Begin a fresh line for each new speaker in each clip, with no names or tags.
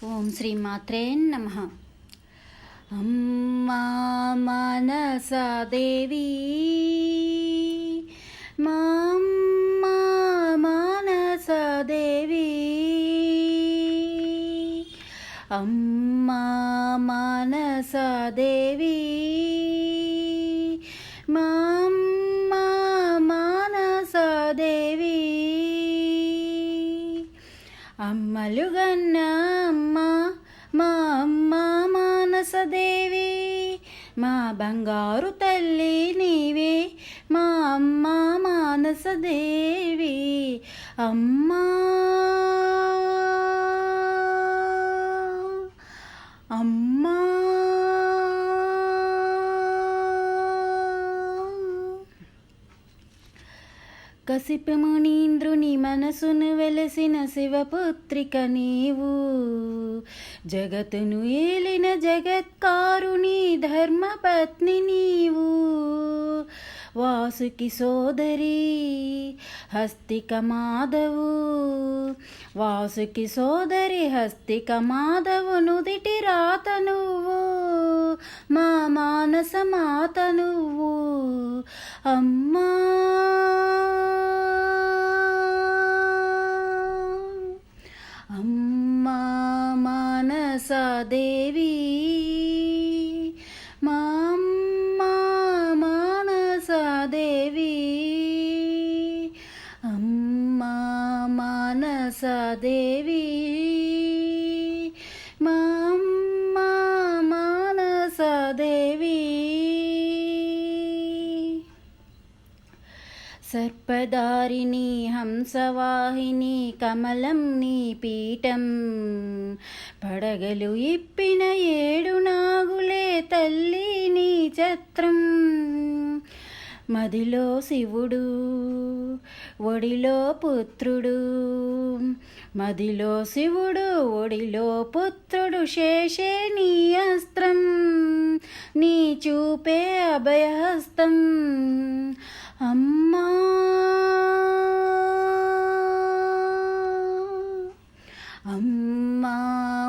ఓం శ్రీ మాత్రే నమః. అమ్మా మానసా దేవి, మా అమ్మా మానసా దేవి, అమ్మా మానసా దేవి, మా అమ్మా మానసా దేవి. అమ్మలుగన్న అమ్మ మా అమ్మ మానసదేవి, మా బంగారు తల్లి నీవే మా అమ్మ మానసదేవి. అమ్మా అమ్మా కసిపమునీంద్రుని మనసును వెలసిన శివపుత్రిక నీవు, జగతును ఏలిన జగత్కారుని ధర్మపత్ని నీవు. వాసుకి సోదరి హస్తిక మాధవు, వాసుకి సోదరి హస్తిక మాధవు నుదిటి రాత నువ్వు, మా మానస మాత నువ్వు. అమ్మా అమ్మా మానసా దేవి, మా అమ్మా మానసా దేవి, అమ్మా మానసా దేవి, మా అమ్మా మానసా దేవి. సర్పదారిణి హంసవాహిని కమలం నీ పీఠం, పడగలు ఇప్పిన ఏడు నాగులే తల్లి నీ ఛత్రం. మదిలో శివుడు ఒడిలో పుత్రుడు, మదిలో శివుడు ఒడిలో పుత్రుడు, శేషే నీ అస్త్రం, నీ చూపే అభయహస్తం. అమ్మా అమ్మా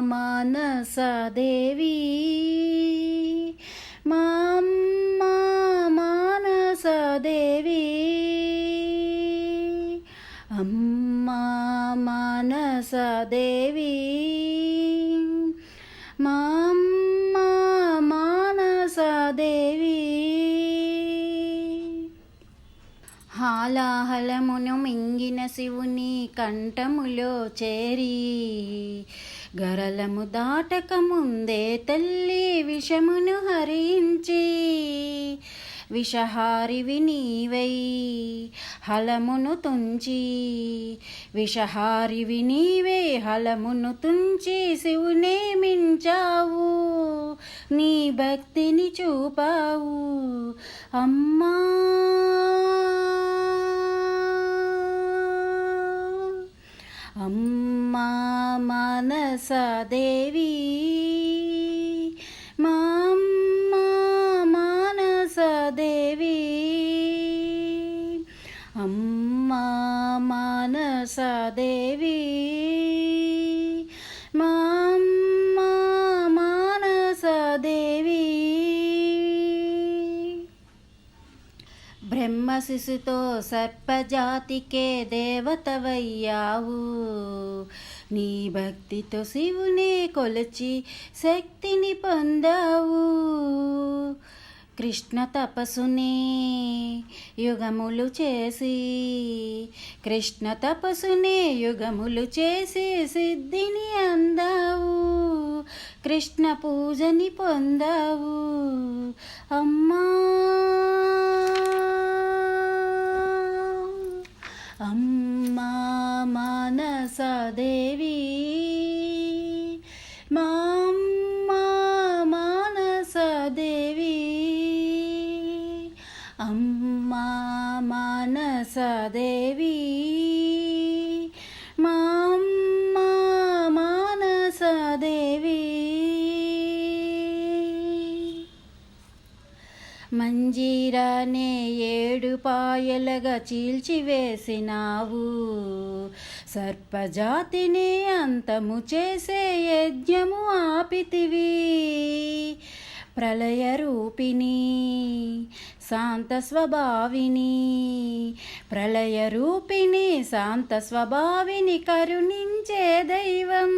మానసా దేవి, మా అమ్మా మానసా దేవి, అమ్మా మానసా దేవి, మా అమ్మా మానసా దేవి. హాలాహలమును మింగిన శివుని కంఠములో చేరి, గరలము దాటక ముందే తల్లి విషమును హరించి, విషహారివి నీవై హలమును తుంచి, విషహారివి నీవే హలమును తుంచి శివునే మించావు, నీ భక్తిని చూపావు. అమ్మా అమ్మా మానసా దేవి, మా అమ్మా మానసా దేవి, అమ్మా మానసా దేవి, మా అమ్మా మానసా దేవి. బ్రహ్మ శిశుతో సర్పజాతికే దేవతవయ్యావు, నీ భక్తితో శివుని కొలిచి శక్తిని పొందావు. కృష్ణ తపస్సునే యుగములు చేసి, కృష్ణ తపస్సునే యుగములు చేసి సిద్ధిని అందావు, కృష్ణ పూజని పొందావు. అమ్మా అమ్మా మానసా దేవి, మా అమ్మా మానసా దేవి, అమ్మా మానసా దేవి, మా అమ్మా మానసా దేవి. మంజీరానే ఏడు పాయలుగా చీల్చివేసినావు, సర్పజాతిని అంతము చేసే యజ్ఞము ఆపితివి. ప్రళయ రూపిణి శాంత స్వభావిని, ప్రళయ రూపిణి శాంత స్వభావిని, కరుణించే దైవం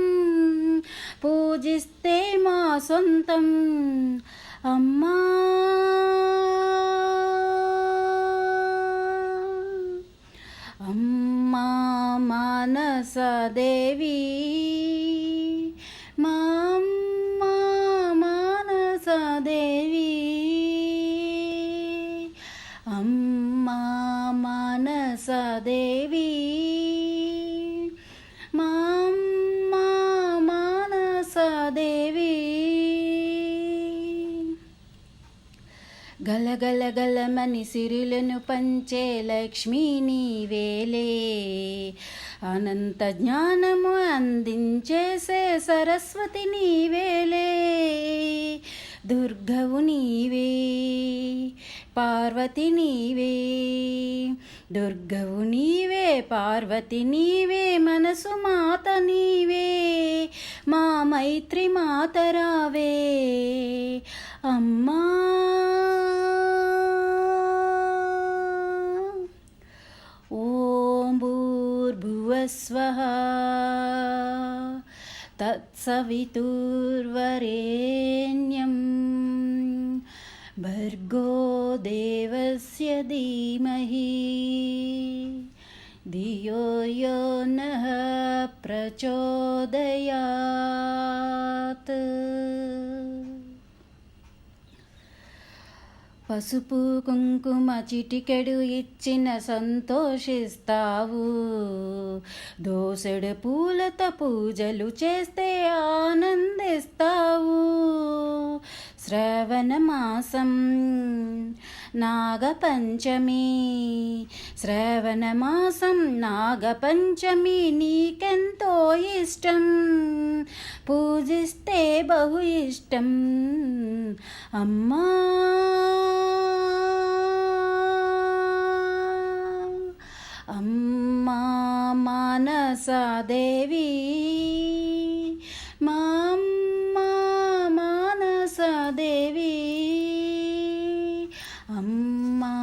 పూజిస్తే మా సొంతం. అమ్మా అమ్మా మానసదేవి, మా అమ్మా మానసదేవి, అమ్మా మానసదేవి, మా అమ్మా మానసదేవి. గలగల గలమని సిరులను పంచే లక్ష్మీ నీవేలే, అనంత జ్ఞానము అందించేసే సరస్వతి నీవేలే. దుర్గవు నీవే, పార్వతి నీవే, దుర్గవు నీవే, పార్వతి నీవే, మనసు మాత నీవే, మా మైత్రి మాత రావే. అమ్మా ఓం భూర్భువస్వః తత్సవితుర్వరేణ్యం భర్గో దేవస్య ధీమహి ధియో యో నః ప్రచోదయాత్. పసుపు కుంకుమ చిటికెడు ఇచ్చిన సంతోషిస్తావు, దోసెడు పూలతో పూజలు చేస్తే ఆనందిస్తావు. శ్రవణ మాసం నాగపంచమి, శ్రవణ మాసం నాగపంచమి నీకెంతో ఇష్టం, పూజిస్తే బహు ఇష్టం. అమ్మా అమ్మా మానసదేవి, మా అమ్మా మానసదేవి, అమ్మా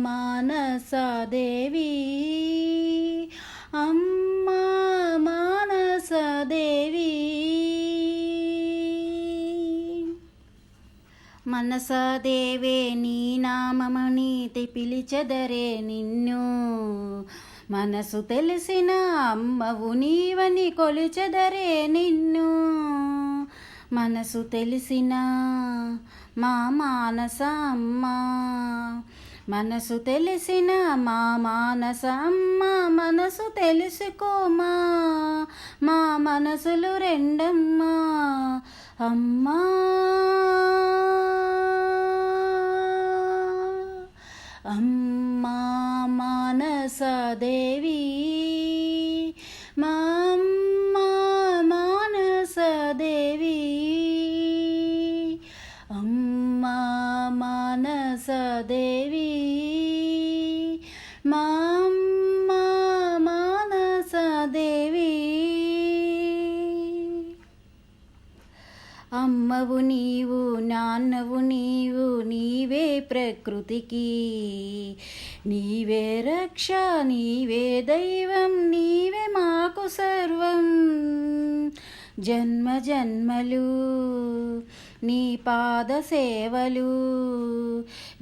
మానసదేవి, అమ్మా మానసదేవి. మనసదేవే నీ నామము నీతి పిలిచెదరే నిన్ను, మనసు తెలిసిన అమ్మవు నీవని కొలిచెదరే నిన్ను. మనసు తెలిసిన మా మానస అమ్మ, మనసు తెలిసిన మా మానస అమ్మ, మనసు తెలుసుకోమా మా మనసులు రెండమ్మా. అమ్మా అమ్మా మానసదేవి, మా అమ్మా మానసదేవి, అమ్మా మానసదేవి, మా అమ్మా మానసదేవి. అమ్మవు నీవు, నాన్నవు నీవు, నీవే ప్రకృతికి, నీవే రక్ష, నీవే దైవం, నీవే మాకు సర్వం. జన్మ జన్మలు నీ పాద సేవలు,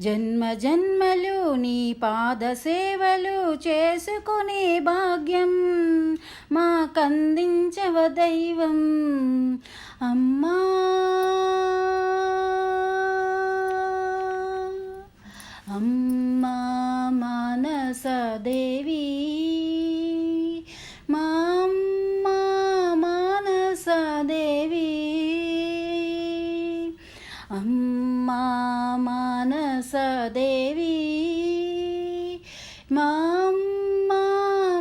జన్మ జన్మలు నీ పాద సేవలు చేసుకునే భాగ్యం మాకందించవ దైవం. అమ్మా అమ్మా మానసదేవి, మా అమ్మా మానసదేవి, అమ్మా మానసదేవి, మా అమ్మా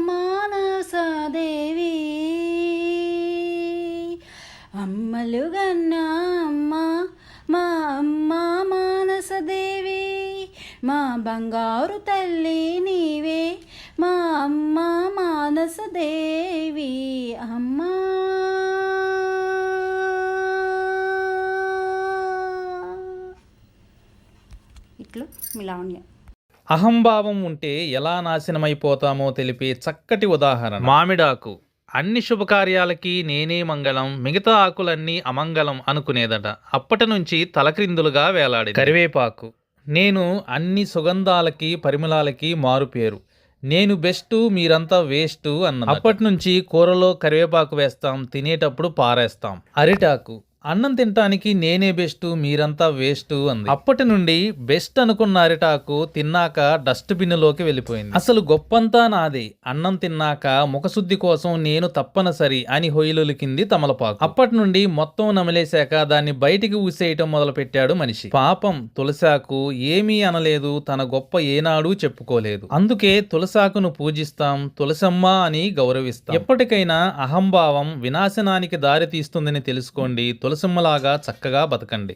మానసదేవి. అమ్మలుగన్నా అమ్మ మా అమ్మ మానసదేవి, మా బంగారు తల్లి నీవే, మా అమ్మ మానస వాసుదేవి అమ్మా. ఇట్లు మీ లావణ్య.
అహంభావం ఉంటే ఎలా నాశనమైపోతామో తెలిపే చక్కటి ఉదాహరణ మామిడాకు. అన్ని శుభకార్యాలకి నేనే మంగళం, మిగతా ఆకులన్నీ అమంగళం అనుకునేదట. అప్పటి నుంచి తలక్రిందులుగా వేలాడి. కరివేపాకు. నేను అన్ని సుగంధాలకి పరిమళాలకి మారుపేరు, నేను బెస్ట్ మీరంతా వేస్ట్ అన్నది. అప్పటి నుంచి కూరలో కరివేపాకు వేస్తాం, తినేటప్పుడు పారేస్తాం. అరిటాకు. అన్నం తినటానికి నేనే బెస్ట్ మీరంతా వేస్ట్ అంది. అప్పటి నుండి బెస్ట్ అనుకున్న అరిటాకు తిన్నాక డస్ట్ బిన్లోకి వెళ్ళిపోయింది. అసలు గొప్పంతా నాదే, అన్నం తిన్నాక ముఖశుద్ధి కోసం నేను తప్పనిసరి అని హొయిలులికింది తమలపాకు. అప్పటి నుండి మొత్తం నమిలేశాక దాన్ని బయటికి ఊసేయటం మొదలు పెట్టాడు మనిషి. పాపం తులసాకు ఏమీ అనలేదు, తన గొప్ప ఏనాడూ చెప్పుకోలేదు. అందుకే తులసాకును పూజిస్తాం, తులసమ్మ అని గౌరవిస్తాం. ఎప్పటికైనా అహంభావం వినాశనానికి దారి తీస్తుందని తెలుసుకోండి. తులసమ్మలాగా చక్కగా బతకండి.